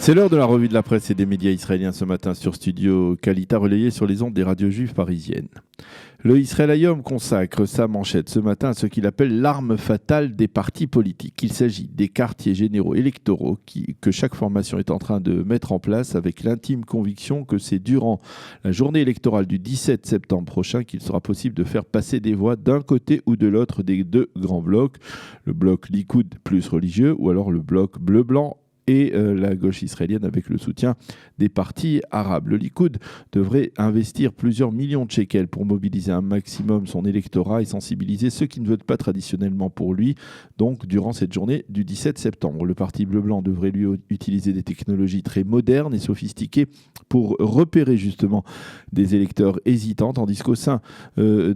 C'est l'heure de la revue de la presse et des médias israéliens ce matin sur Studio Kalita, relayé sur les ondes des radios juives parisiennes. Le Israël Hayom consacre sa manchette ce matin à ce qu'il appelle l'arme fatale des partis politiques. Il s'agit des quartiers généraux électoraux que chaque formation est en train de mettre en place avec l'intime conviction que c'est durant la journée électorale du 17 septembre prochain qu'il sera possible de faire passer des voix d'un côté ou de l'autre des deux grands blocs, le bloc Likoud plus religieux ou alors le bloc bleu-blanc et la gauche israélienne avec le soutien des partis arabes. Le Likoud devrait investir plusieurs millions de shekels pour mobiliser un maximum son électorat et sensibiliser ceux qui ne votent pas traditionnellement pour lui, donc durant cette journée du 17 septembre. Le parti bleu-blanc devrait lui utiliser des technologies très modernes et sophistiquées pour repérer justement des électeurs hésitants, tandis qu'au sein du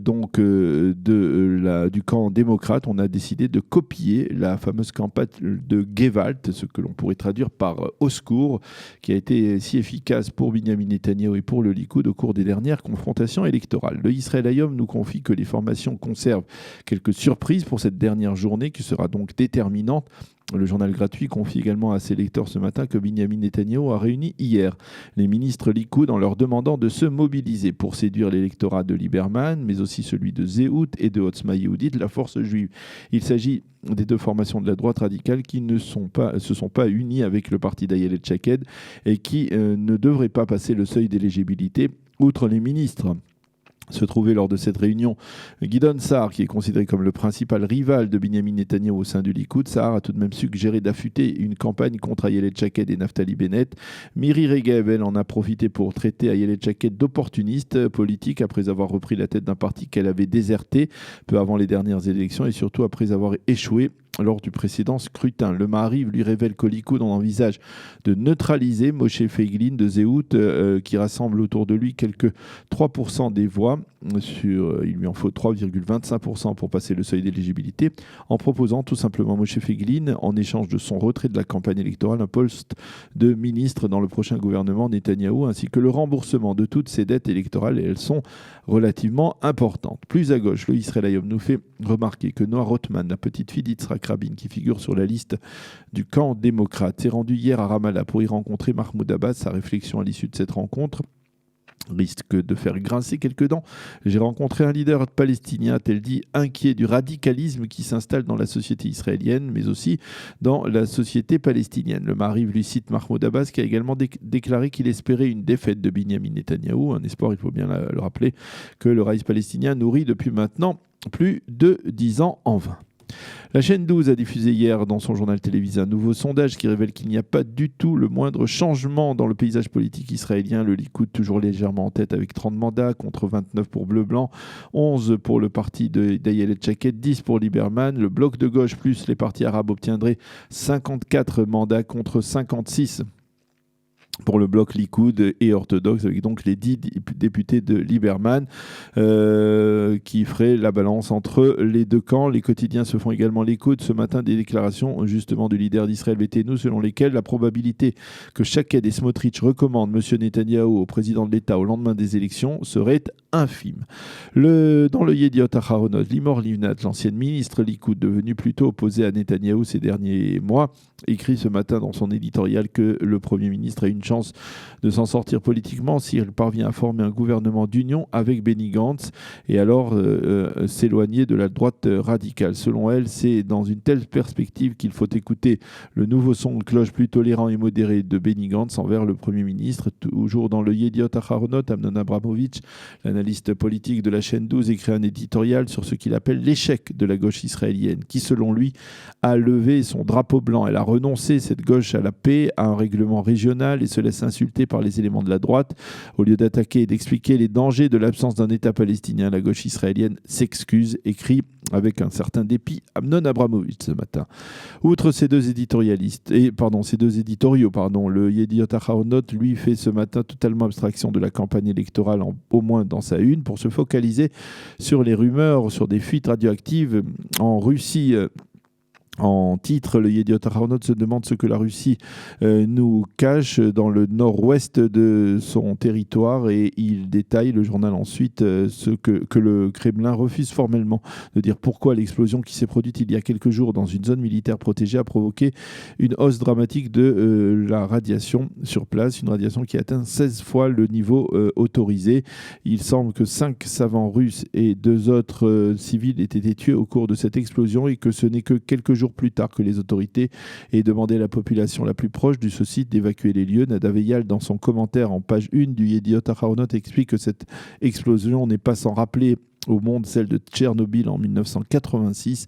camp démocrate, on a décidé de copier la fameuse campagne de Gewalt, ce que l'on pourrait traduire par au secours, qui a été si efficace pour Binyamin Netanyahou et pour le Likoud au cours des dernières confrontations électorales. Le Israël Hayom nous confie que les formations conservent quelques surprises pour cette dernière journée qui sera donc déterminante. Le journal gratuit confie également à ses lecteurs ce matin que Binyamin Netanyahou a réuni hier les ministres Likoud en leur demandant de se mobiliser pour séduire l'électorat de Lieberman, mais aussi celui de Zehut et de Otzma Yehudit, la force juive. Il s'agit des deux formations de la droite radicale qui ne se sont pas unies avec le parti d'Ayelet Shaked et qui ne devraient pas passer le seuil d'éligibilité, outre les ministres. Se trouvait lors de cette réunion Gideon Sa'ar, qui est considéré comme le principal rival de Binyamin Netanyahou au sein du Likoud. Sa'ar a tout de même suggéré d'affûter une campagne contre Ayelet Shaked et Naftali Bennett. Miri Regev, elle, en a profité pour traiter Ayelet Shaked d'opportuniste politique après avoir repris la tête d'un parti qu'elle avait déserté peu avant les dernières élections et surtout après avoir échoué lors du précédent scrutin. Le Ma'ariv lui révèle qu'au Likoud, on envisage de neutraliser Moshe Feiglin de Zehut, qui rassemble autour de lui quelques 3% des voix. Il lui en faut 3,25% pour passer le seuil d'éligibilité, en proposant tout simplement Moshe Feiglin, en échange de son retrait de la campagne électorale, un poste de ministre dans le prochain gouvernement Netanyahou, ainsi que le remboursement de toutes ses dettes électorales, et elles sont relativement importantes. Plus à gauche, le Israël Hayom nous fait remarquer que Noah Rothman, la petite fille d'Yitzhak Rabin, qui figure sur la liste du camp démocrate, s'est rendue hier à Ramallah pour y rencontrer Mahmoud Abbas. Sa réflexion à l'issue de cette rencontre risque de faire grincer quelques dents. J'ai rencontré un leader palestinien, a-t-elle dit, inquiet du radicalisme qui s'installe dans la société israélienne, mais aussi dans la société palestinienne. Le Ma'ariv lui cite Mahmoud Abbas, qui a également déclaré qu'il espérait une défaite de Binyamin Netanyahou, un espoir, il faut bien le rappeler, que le raïs palestinien nourrit depuis maintenant plus de 10 ans en vain. La chaîne 12 a diffusé hier dans son journal télévisé un nouveau sondage qui révèle qu'il n'y a pas du tout le moindre changement dans le paysage politique israélien. Le Likoud toujours légèrement en tête avec 30 mandats contre 29 pour Bleu-Blanc, 11 pour le parti d'Ayelet Shaked, 10 pour Lieberman. Le bloc de gauche plus les partis arabes obtiendraient 54 mandats contre 56 pour le bloc Likoud et orthodoxe, avec donc les 10 députés de Lieberman qui feraient la balance entre les deux camps. Les quotidiens se font également l'écho de ce matin des déclarations justement du leader d'Israël Beiteinu, selon lesquelles la probabilité que Shaked et Smotrich recommandent M. Netanyahou au président de l'État au lendemain des élections serait infime. Dans le Yediot Aharonot, Limor Livnat, l'ancienne ministre Likoud, devenue plutôt opposée à Netanyahou ces derniers mois, écrit ce matin dans son éditorial que le Premier ministre a une chance de s'en sortir politiquement s'il parvient à former un gouvernement d'union avec Benny Gantz et alors s'éloigner de la droite radicale. Selon elle, c'est dans une telle perspective qu'il faut écouter le nouveau son de cloche plus tolérant et modéré de Benny Gantz envers le Premier ministre. Toujours dans le Yediot Aharonot, Amnon Abramovitch, l'analyste politique de la chaîne 12, écrit un éditorial sur ce qu'il appelle l'échec de la gauche israélienne, qui selon lui a levé son drapeau blanc. Elle a renoncé, cette gauche, à la paix, à un règlement régional et se laisse insulter par les éléments de la droite. Au lieu d'attaquer et d'expliquer les dangers de l'absence d'un État palestinien, la gauche israélienne s'excuse, écrit avec un certain dépit Amnon Abramovitch ce matin. Outre ces deux éditoriaux, le Yediot Aharonot, lui, fait ce matin totalement abstraction de la campagne électorale, au moins dans sa une, pour se focaliser sur les rumeurs, sur des fuites radioactives en Russie En titre, le Yediot Ahronot se demande ce que la Russie nous cache dans le nord-ouest de son territoire et il détaille, le journal ensuite, ce que le Kremlin refuse formellement de dire pourquoi l'explosion qui s'est produite il y a quelques jours dans une zone militaire protégée a provoqué une hausse dramatique de la radiation sur place, une radiation qui atteint 16 fois le niveau autorisé. Il semble que 5 savants russes et 2 autres civils aient été tués au cours de cette explosion et que ce n'est que quelques jours plus tard que les autorités aient demandé à la population la plus proche du site d'évacuer les lieux. Nadav Eyal, dans son commentaire en page 1 du Yediot Ahronot, explique que cette explosion n'est pas sans rappeler au monde celle de Tchernobyl en 1986.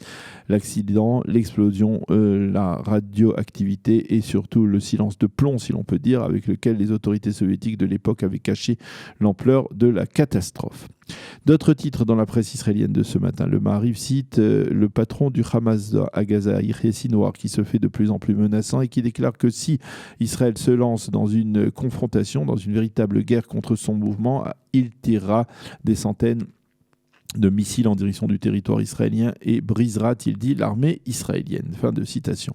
L'accident, l'explosion, la radioactivité et surtout le silence de plomb, si l'on peut dire, avec lequel les autorités soviétiques de l'époque avaient caché l'ampleur de la catastrophe. D'autres titres dans la presse israélienne de ce matin. Le Maariv cite le patron du Hamas à Gaza, Yahya Sinwar, qui se fait de plus en plus menaçant et qui déclare que si Israël se lance dans une confrontation, dans une véritable guerre contre son mouvement, il tirera des centaines de missiles en direction du territoire israélien et brisera, a-t-il dit, l'armée israélienne. Fin de citation.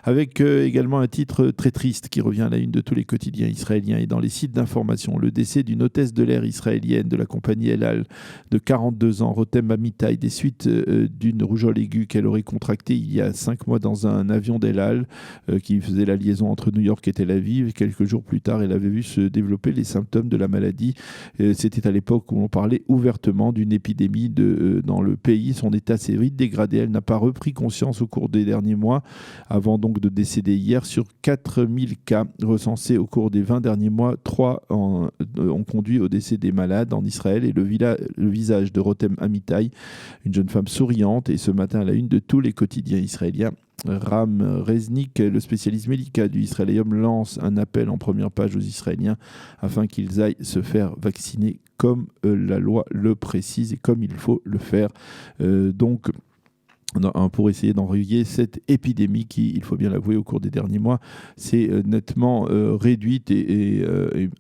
Avec également un titre très triste qui revient à la une de tous les quotidiens israéliens et dans les sites d'information. Le décès d'une hôtesse de l'air israélienne de la compagnie El Al de 42 ans, Rotem Amitai, des suites d'une rougeole aiguë qu'elle aurait contractée il y a 5 mois dans un avion d'El Al qui faisait la liaison entre New York et Tel Aviv. Quelques jours plus tard, elle avait vu se développer les symptômes de la maladie. C'était à l'époque où l'on parlait ouvertement d'une épidémie dans le pays. Son état s'est vite dégradé. Elle n'a pas repris conscience au cours des derniers mois, avant donc de décéder hier. Sur 4000 cas recensés au cours des 20 derniers mois, 3 ont conduit au décès des malades en Israël. Et le visage de Rotem Amitai, une jeune femme souriante, et ce matin à la une de tous les quotidiens israéliens. Ram Reznik, le spécialiste médical du Israélium, lance un appel en première page aux Israéliens afin qu'ils aillent se faire vacciner comme la loi le précise et comme il faut le faire. Donc, pour essayer d'enrayer cette épidémie qui, il faut bien l'avouer, au cours des derniers mois, s'est nettement réduite et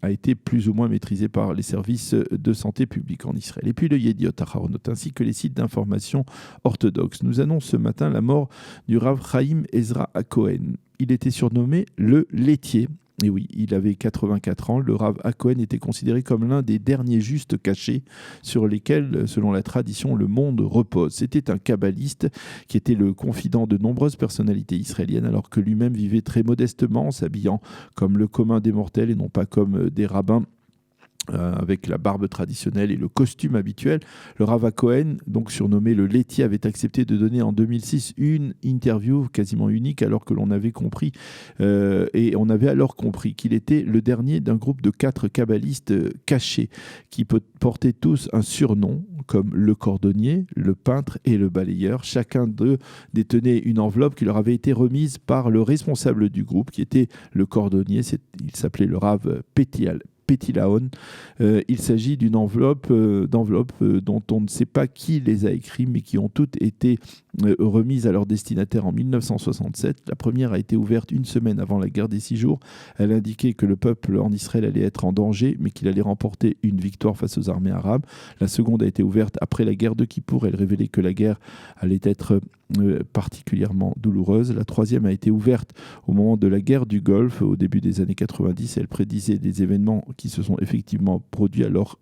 a été plus ou moins maîtrisée par les services de santé publique en Israël. Et puis le Yediot Ahronot, ainsi que les sites d'information orthodoxes, nous annoncent ce matin la mort du Rav Chaim Ezra HaKohen. Il était surnommé le laitier. Et oui, il avait 84 ans. Le Rav HaKohen était considéré comme l'un des derniers justes cachés sur lesquels, selon la tradition, le monde repose. C'était un kabbaliste qui était le confident de nombreuses personnalités israéliennes, alors que lui-même vivait très modestement, s'habillant comme le commun des mortels et non pas comme des rabbins. Avec la barbe traditionnelle et le costume habituel. Le Rav HaKohen, donc surnommé le laitier, avait accepté de donner en 2006 une interview quasiment unique, alors que l'on avait compris, et on avait alors compris qu'il était le dernier d'un groupe de 4 kabbalistes cachés, qui portaient tous un surnom, comme le cordonnier, le peintre et le balayeur. Chacun d'eux détenait une enveloppe qui leur avait été remise par le responsable du groupe, qui était le cordonnier. Il s'appelait le Rav Petilaon. Il s'agit d'une enveloppe dont on ne sait pas qui les a écrits, mais qui ont toutes été remises à leur destinataire en 1967. La première a été ouverte une semaine avant la guerre des 6 jours. Elle indiquait que le peuple en Israël allait être en danger, mais qu'il allait remporter une victoire face aux armées arabes. La seconde a été ouverte après la guerre de Kippour. Elle révélait que la guerre allait être particulièrement douloureuse. La troisième a été ouverte au moment de la guerre du Golfe, au début des années 90. Elle prédisait des événements qui se sont effectivement produits alors.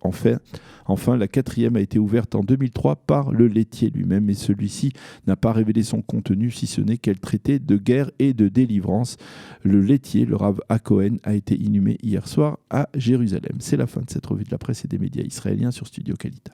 Enfin, la quatrième a été ouverte en 2003 par le laitier lui-même, et celui-ci n'a pas révélé son contenu, si ce n'est qu'elle traitait de guerre et de délivrance. Le laitier, le Rav HaKohen, a été inhumé hier soir à Jérusalem. C'est la fin de cette revue de la presse et des médias israéliens sur Studio Kalita.